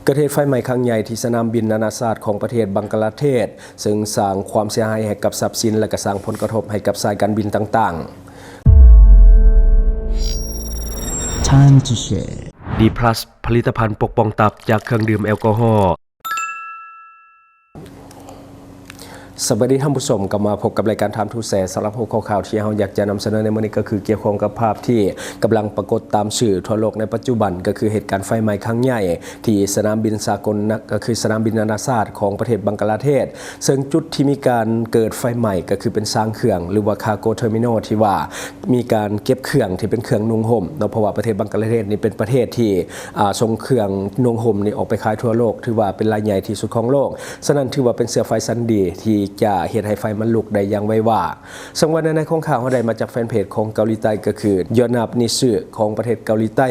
เกิดเหตุไฟไหม้ครั้งใหญ่ที่สนามบินนานาชาติของประเทศบังกลาเทศซึ่งสร้างความเสียหายให้กับทรัพย์สินและก็สร้างผลกระทบให้กับสายการบินต่างๆ Time to share D+ ผลิตภัณฑ์ปกป้องตับจากเครื่องดื่มแอลกอฮอล์สวัสดีท่านผู้ชมกลับมาพบกับรายการถามทูแสสำหรับหัวข้อข่าวที่เราอยากจะนำเสนอในวันนี้ก็คือเกี่ยวข้องกับภาพที่กำลังปรากฏตามสื่อทั่วโลกในปัจจุบันก็คือเหตุการณ์ไฟไหม้ครั้งใหญ่ที่สนามบินสากลก็คือสนามบินนานาชาติของประเทศบังกลาเทศซึ่งจุดที่มีการเกิดไฟไหม้ก็คือเป็นซากเครื่องหรือว่าคาร์โกเทอร์มินอลที่ว่ามีการเก็บเครื่องที่เป็นเครื่องนุ่งห่มเนาะเพราะว่าประเทศบังกลาเทศนี่เป็นประเทศที่ส่งเครื่องนุ่งห่มนี่ออกไปขายทั่วโลกถือว่าเป็นรายใหญ่ที่สุดของโลกฉะนั้นถือว่าเป็นเสือไฟชั้นดีที่จะเหตุให้ไฟมันลุกได้อย่างไวว่าสังวันในของข่าวเขาได้มาจากแฟนเพจของเกาหลีใต้ก็คือยอนับนิสึของประเทศเกาหลีใต้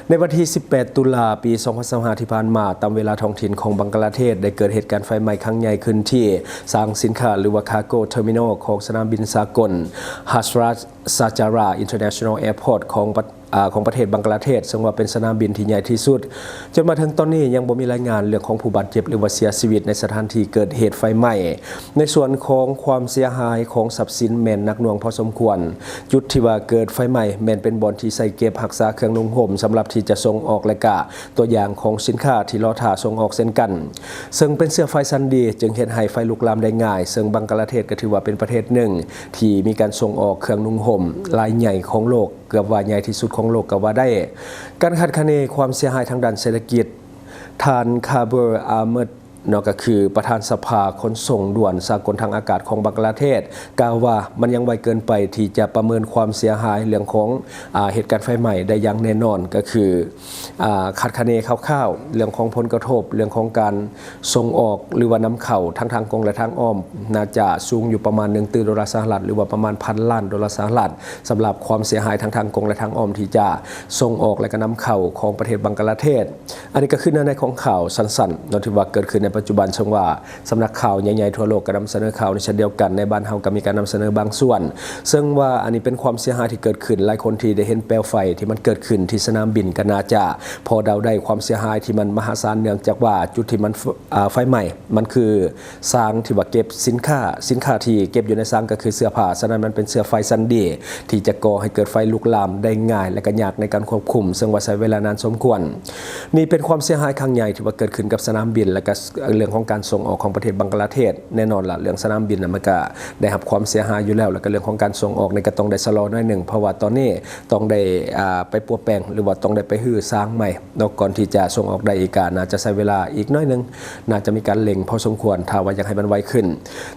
ในวันที่ 18 ตุลาปี 2025 ที่ผ่านมาตามเวลาท้องถิ่นของบังกลาเทศได้เกิดเหตุการณ์ไฟไหม้ครั้งใหญ่ขึ้นที่สร้างสินค้าหรือว่าคาร์โกเทอร์มินอลของสนามบินสากลฮัสรัตซาจาราอินเตอร์เนชั่นแนลแอร์พอร์ตของประเทศบังกลาเทศซึ่งว่าเป็นสนามบินที่ใหญ่ที่สุดจนมาถึงตอนนี้ยังบ่มีรายงานเรื่องของผู้บาดเจ็บหรือว่าเสียชีวิตในสถานที่เกิดเหตุไฟไหม้ในส่วนของความเสียหายของทรัพย์สินแม่นหนักหน่วงพอสมควรจุดที่ว่าเกิดไฟไหม้แม่นเป็นบ่อนที่ใส่เก็บรักษาเครื่องนุ่งห่มสำหรับที่จะส่งออกและก็ตัวอย่างของสินค้าที่รอท่าส่งออกเช่นกันซึ่งเป็นเสื้อไฟชั้นดีจึงเฮ็ดให้ไฟลุกลามได้ง่ายซึ่งบังกลาเทศก็ถือว่าเป็นประเทศหนึ่งที่มีการส่งออกเครื่องนุ่งห่มรายใหญ่ของโลกเกือบว่าใหญ่ที่สุดของโลกก็ว่าได้การคาดคะเนความเสียหายทางด้านเศรษฐกิจทานคาเบอร์อาเมดนอกก็คือประธานสภาขนส่งด่วนสากลทางอากาศของบังกลาเทศกล่าวว่ามันยังไวเกินไปที่จะประเมินความเสียหายเรื่องของเหตุการณ์ไฟไหม้ได้อย่างแน่นอนก็คือคาดคะเนคร่าวๆเรื่องของผลกระทบเรื่องของการส่งออกหรือว่านำเข้าทั้งทางกงและทางอ้อมน่าจะสูงอยู่ประมาณ$1 ตรีหรือว่าประมาณ$1,000 ล้านสำหรับความเสียหายทางกงและทางอ้อมที่จะส่งออกและก็นำเข้าของประเทศบังกลาเทศอันนี้ก็คือในของข่าวสั้นๆที่ว่าเกิดขึ้นในปัจจุบันซึ่งว่าสำนักข่าวใหญ่ๆทั่วโลกก็นำเสนอข่าวในเช่นเดียวกันในบ้านเฮาก็มีการนำเสนอบางส่วนซึ่งว่าอันนี้เป็นความเสียหายที่เกิดขึ้นหลายคนที่ได้เห็นเปลวไฟที่มันเกิดขึ้นที่สนามบินก็น่าจะพอเดาได้ความเสียหายที่มันมหาศาลเนื่องจากว่าจุดที่มันไฟไหม้มันคือซางที่ว่าเก็บสินค้าที่เก็บอยู่ในซางก็คือเสื้อผ้าฉะนั้นมันเป็นเสื้อไฟซันดีที่จะก่อให้เกิดไฟลุกลามได้ง่ายและก็ยากในการควบคุมซึ่งว่าใช้เวลานานสมควรนี่เป็นความเสียหายครั้งใหญ่ที่ว่าเกิดขึ้นกับสนามบินและก็เรื่องของการส่งออกของประเทศบังกลาเทศแน่นอนล่ะเรื่องสนามบินมันก็ได้รับความเสียหายอยู่แล้วแล้วก็เรื่องของการส่งออกในก็ต้องได้ชะลอหน่อยหนึ่งเพราะว่าตอนนี้ต้องได้ไปปัวแปลงหรือว่าต้องได้ไปฮื้อสร้างใหม่ก่อนที่จะส่งออกได้อีกน่าจะใช้เวลาอีกน้อยนึงน่าจะมีการเล็งพอสมควรถ้าว่าอยากให้มันไวขึ้น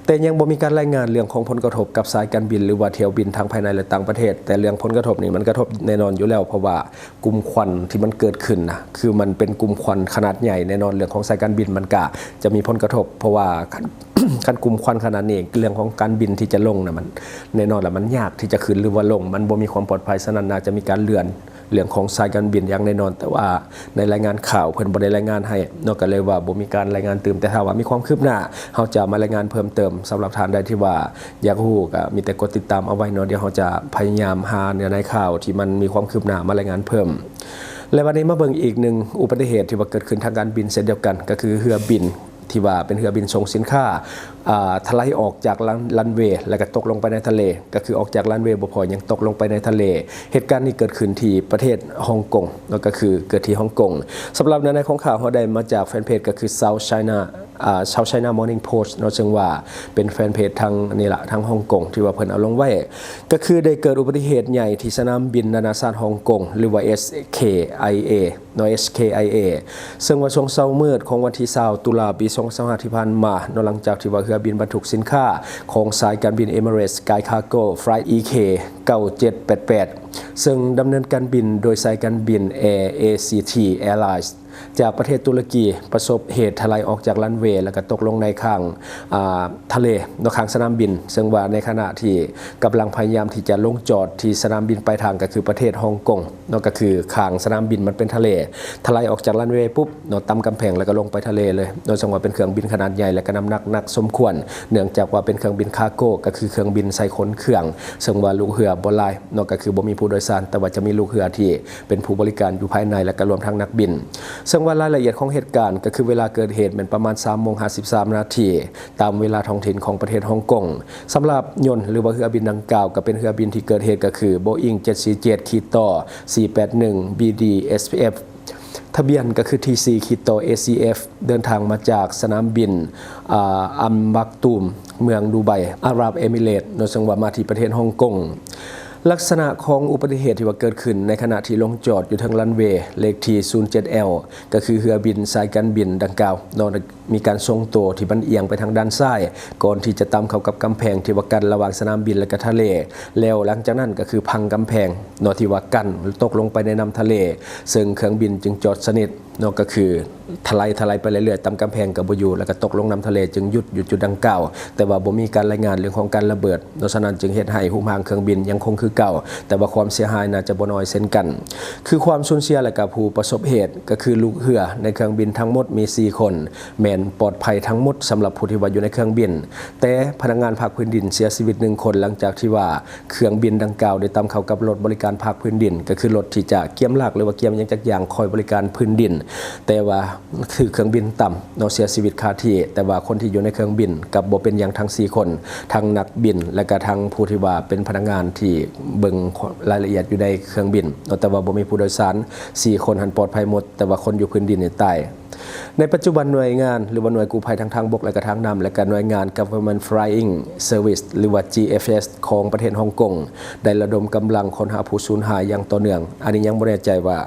แต่ยังบ่มีการรายงานเรื่องของผลกระทบกับสายการบินหรือว่าเที่ยวบินทางภายในและต่างประเทศแต่เรื่องผลกระทบนี่มันกระทบแน่นอนอยู่แล้วเพราะว่ากลุ่มควันที่มันเกิดขึ้นนะคือมันเป็นกลุ่มควันขนาดใหญ่แน่นอนเรื่องของสายการบินมันก็จะมีผลกระทบเพราะว่าการกลุ่มควันขนาดนี้เรื่องของการบินที่จะลงนะมันแน่นอนแหละมันยากที่จะขึ้นหรือว่าลงมันบ่มีความปลอดภัยฉะนั้นน่าจะมีการเลื่อนเรื่องของสายการบินอย่างแน่นอนแต่ว่าในรายงานข่าวเพิ่นบ่ได้รายงานให้นอกจากเลยว่าบ่มีการรายงานเติมแต่ถ้าว่ามีความคืบหน้าเฮาจะมารายงานเพิ่มเติมสำหรับท่านใดที่ว่าอยากรู้ก็มีแต่กดติดตามเอาไว้เนาะเดี๋ยวเฮาจะพยายามหาเนื้อในข่าวที่มันมีความคืบหน้ามารายงานเพิ่มและวันนี้มาเบิ่งอีกหนึ่งอุบัติเหตุที่ว่าเกิดขึ้นทางการบินเช่นเดียวกันก็คือเรือบินที่ว่าเป็นเรือบินส่งสินค้าทลายออกจากรันเวย์แล้วก็ตกลงไปในทะเลก็คือออกจากรันเวย์บ่พอยังตกลงไปในทะเลเหตุการณ์นี้เกิดขึ้นที่ประเทศฮ่องกงแล้วก็คือเกิดที่ฮ่องกงสำหรับในของข่าวเขาได้มาจากแฟนเพจก็คือ South China Morning Post เนาะซึ่งว่าเป็นแฟนเพจทางนี่ละทางฮ่องกงที่ว่าเพิ่นเอาลงไว้ก็คือได้เกิดอุบัติเหตุใหญ่ที่สนามบินนานาชาติฮ่องกงหรือว่า SKIA เนาะ SKIA ซึ่งว่าช่วงเช้ามืดของวันที่20 ตุลาปี 2025 ที่ผ่านมาเนาะหลังจากที่ว่าเรือบินบรรทุกสินค้าของสายการบิน Emirates Sky Cargo Flight EK 9788ซึ่งดำเนินการบินโดยสายการบิน Air ACT Airlines จากประเทศตุรกีประสบเหตุถลายออกจากรันเวย์แล้วก็ตกลงในข้างทะเลนอกข้างสนามบินซึ่งว่าในขณะที่กำลังพยายามที่จะลงจอดที่สนามบินปลายทางก็คือประเทศฮ่องกงนอกก็คือข้างสนามบินมันเป็นทะเลถลายออกจากรันเวย์ปุ๊บเนาะต่ำกำแพงแล้วก็ลงไปทะเลเลยโดยเฉพาะเป็นเครื่องบินขนาดใหญ่และก็น้ำหนักหนักสมควรเนื่องจากว่าเป็นเครื่องบินคาร์โก้ก็คือเครื่องบินใส่ขนเครื่องซึ่งว่าลูกเรือบ่หลายนอกก็คือบ่มีผู้โดยสารแต่ว่าจะมีลูกเรือที่เป็นผู้บริการอยู่ภายในและก็รวมทั้งนักบิน ซึ่งว่ารายละเอียดของเหตุการณ์ก็คือเวลาเกิดเหตุเป็นประมาณ 3:53 นาทีตามเวลาท้องถิ่นของประเทศฮ่องกงสำหรับยนต์หรือว่าเรือบินดังกล่าวก็เป็นเรือบินที่เกิดเหตุก็คือ Boeing 747-481 BD SPF ทะเบียนก็คือ TC ACF เดินทางมาจากสนามบินอัมบักตูมเมืองดูไบอาหรับเอมิเรตส์โดยสังว่ามาที่ประเทศฮ่องกงลักษณะของอุบัติเหตุที่ว่าเกิดขึ้นในขณะที่ลงจอดอยู่ทางรันเวย์เลขที่ 07L ก็คือเรือบินสายการบินดังกล่าวมีการทรงตัวที่มันเอียงไปทางด้านซ้ายก่อนที่จะตามเข้ากับกำแพงที่ว่ากั้นระหว่างสนามบินและก็ทะเลแล้วหลังจากนั้นก็คือพังกำแพงที่ว่ากั้นตกลงไปในน้ำทะเลซึ่งเครื่องบินจึงจอดสนิทก็คือทลายไปเรื่อยๆตามกำแพงกับบ่อยู่แล้วก็ตกลงน้ำทะเลจึงหยุดจุดดังกล่าวแต่ว่าบ่มีการรายงานเรื่องของการระเบิดดังนั้นจึงเฮ็ดให้หุ้มหางเครื่องบินยังคงคือเก่าแต่ว่าความเสียหายน่าจะบ่น้อยเช่นกันคือความสูญเสียและกับผู้ประสบเหตุก็คือลูกเรือในเครื่องบินทั้งหมดมี4คนแม่นปลอดภัยทั้งหมดสำหรับผู้ที่ว่าอยู่ในเครื่องบินแต่พนักงานภาคพื้นดินเสียชีวิต1คนหลังจากที่ว่าเครื่องบินดังกล่าวได้ตามเข้ากับรถบริการภาคพื้นดินก็คือรถที่จะเกี่ยมลากหรือว่าเกี่ยมยังจักอย่างคอยบริการพื้นดินแต่ว่าคือเครื่องบินต่ำเสียชีวิตคาที่แต่ว่าคนที่อยู่ในเครื่องบินกับบ่เป็นอย่างทั้ง4คนทั้งนักบินและก็ทั้งผู้ที่ว่าเป็นพนักงานที่เบิ่งรายละเอียดอยู่ในเครื่องบินแต่ว่าบ่มีผู้โดยสาร4คนหันปลอดภัยหมดแต่ว่าคนอยู่พื้นดินตายในปัจจุบันหน่วยงานหรือว่าหน่วยกู้ภัยทางบกและก็ทางน้ำและก็หน่วยงาน Government Flying Service หรือว่า GFS ของประเทศฮ่องกงได้ระดมกำลังค้นหาผู้สูญหายอย่างต่อเนื่องอันนี้ยังไม่แน่ใจว่า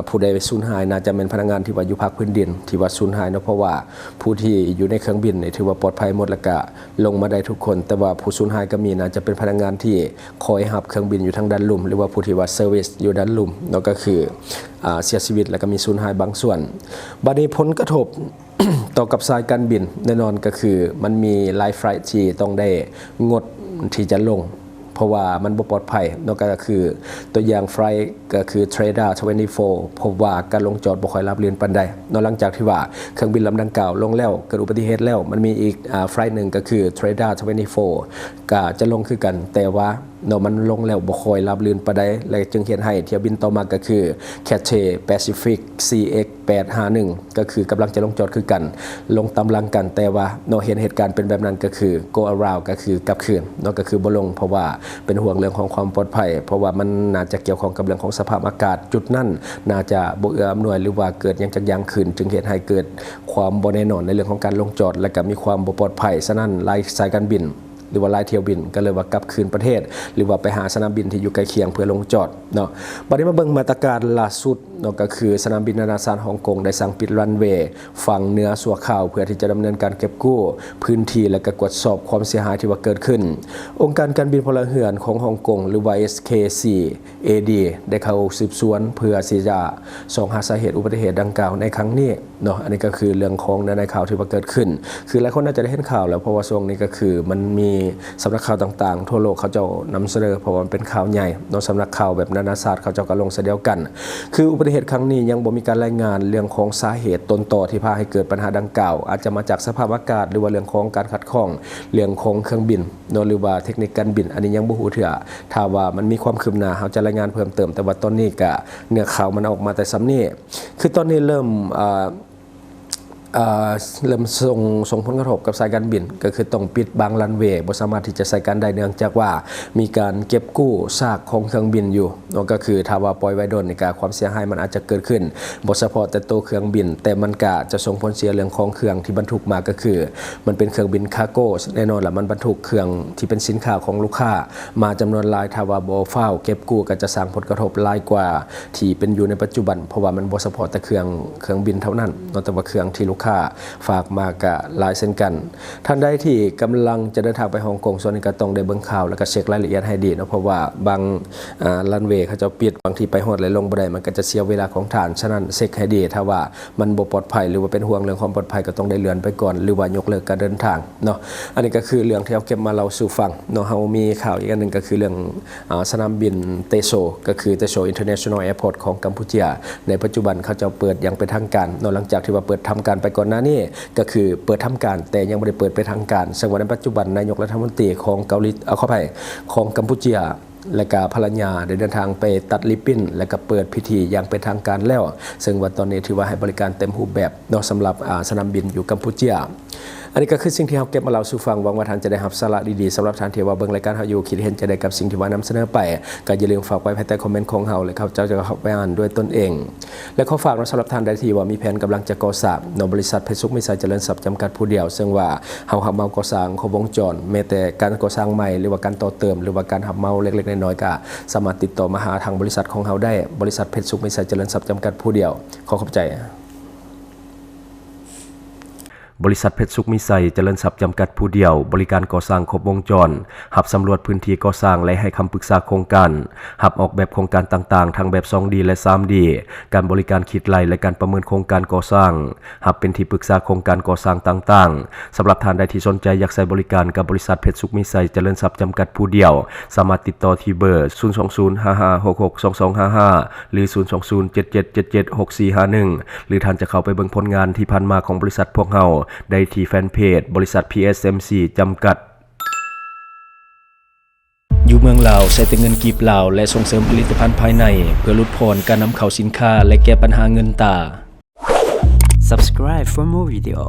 ผู้ใดสูญหายน่าจะเป็นพนักงานที่ว่าอยู่ภาคพื้นดินที่ว่าสูญหายเพราะว่าผู้ที่อยู่ในเครื่องบินถือว่าปลอดภัยหมดแล้วก็ลงมาได้ทุกคนแต่ว่าผู้สูญหายก็มีน่าจะเป็นพนักงานที่คอยหับเครื่องบินอยู่ทางด้านลุ่มหรือว่าผู้ที่ว่า Service อยู่ด้านลุ่มก็คือเสียชีวิตแล้วก็มีสูญหายบางส่วนบัดนี้ผลกระทบ ต่อกับสายการบินแน่นอนก็คือมันมีหลายไฟล์ที่ต้องได้งดที่จะลงเพราะว่ามันบ่ปลอดภัยก็คือตัวอย่างไฟล์ก็คือ Trader 24พบว่าการลงจอดบ่ค่อยราบรื่นปานใดหลังจากที่ว่าเครื่องบินลำดังกล่าวลงแล้วเกิดอุบัติเหตุแล้วมันมีอีกไฟล์หนึ่งก็คือ Trader 24ก็จะลงคือกันแต่ว่ามันลงแล้วบ่ค่อยราบรื่นปานใดและจึงเฮ็ดให้เที่ยวบินต่อมาก็คือ Cathay Pacific CX851 ก็คือกำลังจะลงจอดคือกันลงตำลังกันแต่ว่าเห็นเหตุการณ์เป็นแบบนั้นก็คือ go around ก็คือกลับคืนก็คือบ่ลงเพราะว่าเป็นห่วงเรื่องของความปลอดภัยเพราะว่ามันน่าจะเกี่ยวข้องกับเรื่องของสภาพอากาศจุดนั้นน่าจะบ่เอื้ออำนวยหรือว่าเกิดอย่างจักอย่างขึ้นจึงเฮ็ดให้เกิดความบ่แน่นอนในเรื่องของการลงจอดและก็มีความบ่ปลอดภัยฉะนั้นหลายสายการบินหรือว่าลายเที่ยวบินก็เลยว่ากลับคืนประเทศหรือว่าไปหาสนามบินที่อยู่ใกล้เคียงเพื่อลงจอดบัดนี้มาเบิ่งมาตรการล่าสุดก็คือสนามบินนานาชาติฮ่องกงได้สั่งปิดรันเวย์ฝั่งเหนือชั่วคราวเพื่อที่จะดำเนินการเก็บกู้พื้นที่และก็ตรวจสอบความเสียหายที่ว่าเกิดขึ้นองค์การการบินพลเรือนของฮ่องกงหรือว่า SKCAD ได้เข้าสืบสวนเพื่อที่จะส่องหาสาเหตุอุบัติเหตุดังกล่าวในครั้งนี้อันนี้ก็คือเรื่องของในข่าวที่ว่าเกิดขึ้นคือหลายคนน่าจะได้เห็นข่าวแล้วเพราะว่าช่วงนี้ก็คือมันมีสำนักข่าวต่างๆทั่วโลกเขาจะนำเสนอเพราะว่ามันเป็นข่าวใหญ่สำนักข่าวแบบนานาชาติเขาจะก็ลงเสเดียวกันคืออุบัติเหตุครั้งนี้ยังบ่มีการรายงานเรื่องของสาเหตุต้นต่อที่พาให้เกิดปัญหาดังกล่าวอาจจะมาจากสภาพอากาศหรือว่าเรื่องของการขัดข้องเรื่องของเครื่องบินหรือว่าเทคนิคการบินอันนี้ยังบ่ฮู้เถื่อถ้าว่ามันมีความคืบหน้าเขาจะรายงานเพิ่มเติมแต่ว่าตอนนี้ก็เนื้อข่าวมันออกมาแต่ซ้ำนี้คือตอนนี้เริ่มส่งผลกระทบกับสายการบินก็คือต้องปิดบางรันเวย์บ่สามารถที่จะใช้การได้เนื่องจากว่ามีการเก็บกู้ซากของเครื่องบินอยู่ก็คือถ้าว่าปล่อยไว้โดนในการความเสียหายมันอาจจะเกิดขึ้นบ่เฉพาะแต่ตัวเครื่องบินแต่มันก็จะส่งผลเสียเรื่องของเครื่องที่บรรทุกมาก็คือมันเป็นเครื่องบินคาร์โก้แน่นอนแหละมันบรรทุกเครื่องที่เป็นสินค้าของลูกค้ามาจำนวนหลายถ้าว่าบ่เฝ้าเก็บกู้ก็จะสร้างผลกระทบหลายกว่าที่เป็นอยู่ในปัจจุบันเพราะว่ามันบ่เฉพาะแต่เครื่องบินเท่านั้นแต่ว่าเครื่องที่ลูกค้าฝากมากะหลายเช่นกันท่านใดที่กำลังจะเดินทางไปฮ่องกงส่วนนี้ก็ต้องได้เบิ่งข่าวแล้วก็เช็ครายละเอียดให้ดีเพราะว่าบางรันเวย์เขาจะปิดบางทีไปฮอดและลงบ่ได้มันก็จะเสียเวลาของฐานฉะนั้นเช็คให้ดีถ้าว่ามันบ่ปลอดภัยหรือว่าเป็นห่วงเรื่องความปลอดภัยก็ต้องได้เลื่อนไปก่อนหรือว่ายกเลิกการเดินทางอันนี้ก็คือเรื่องที่เราเก็บมาเล่าสู่ฟังเฮามีข่าวอีกอันนึงก็คือเรื่องสนามบินเตโซก็คือเตโซ International Airport ของกัมพูชาในปัจจุบันเขาจะเปิดอย่างเป็นทางการหลังจากที่ว่าเปิดทำการไปก่อนหน้านี้ก็คือเปิดทำการแต่ยังไม่ได้เปิดไปทางการซึ่งวันในปัจจุบันนายกรัฐมนตรีของเกาหลีขออภัยของกัมพูชา และก็ภรรยาได้เดินทางไปตัดริบบิ้นและก็เปิดพิธีอย่างเป็นทางการแล้วซึ่งวันตอนนี้ถือว่าให้บริการเต็มรูปแบบเนาะสำหรับสนามบินอยู่กัมพูชาอันนี้ก็คือสิ่งที่เราเก็บมาเล่าสู่ฟังหวังว่าท่านจะได้รับสาระดีๆสำหรับท่านที่ว่าเบิ่งรายการเฮาอยู่คิดเห็นจะได้กับสิ่งที่ว่านำเสนอไปก็อย่าลืมฝากไว้ภายใต้คอมเมนต์ของเฮาและเขาเจ้าจะเข้าไปอ่านด้วยตนเองและขอฝากสำหรับท่านใดที่ว่ามีแผนกำลังจะก่อสร้างในบริษัทเพชรสุขมิสัยเจริญทรัพย์จำกัดผู้เดียวซึ่งว่าเฮารับเหมาก่อสร้างครบวงจรแม้แต่การก่อสร้างใหม่หรือว่าการต่อเติมหรือว่าการรับเหมาเล็กๆน้อยๆก็สามารถติดต่อมาหาทางบริษัทของเฮาได้บริษัทเพชรสุขมิสัยเจริญทรัพย์จำกัดผู้เดียวขอขอบใจบริษัทเพชรสุขมิสัยเจริญทรัพย์จำกัดผู้เดียวบริการก่อสร้างครบวงจรหับสำรวจพื้นที่ก่อสร้างและให้คำปรึกษาโครงการหับออกแบบโครงการต่างๆทั้งแบบ 2D และ 3D การบริการคิดไล่และการประเมินโครงการก่อสร้างหับเป็นที่ปรึกษาโครงการก่อสร้างต่างๆสำหรับท่านใดที่สนใจอยากใช้บริการกับบริษัทเพชรสุขมิสัยเจริญทรัพย์จำกัดผู้เดียวสามารถติดต่อที่เบอร์ 02055662255 หรือ 02077776451 หรือท่านจะเข้าไปเบิ่งผลงานที่ผ่านมาของบริษัทพวกเราได้ที่แฟนเพจบริษัท PSMC จำกัดอยู่เมืองลาวใช้แต่เงินกีบลาวและส่งเสริมผลิตภัณฑ์ภายในเพื่อลดพรการนำเข้าสินค้าและแก้ปัญหาเงินตา Subscribe for more video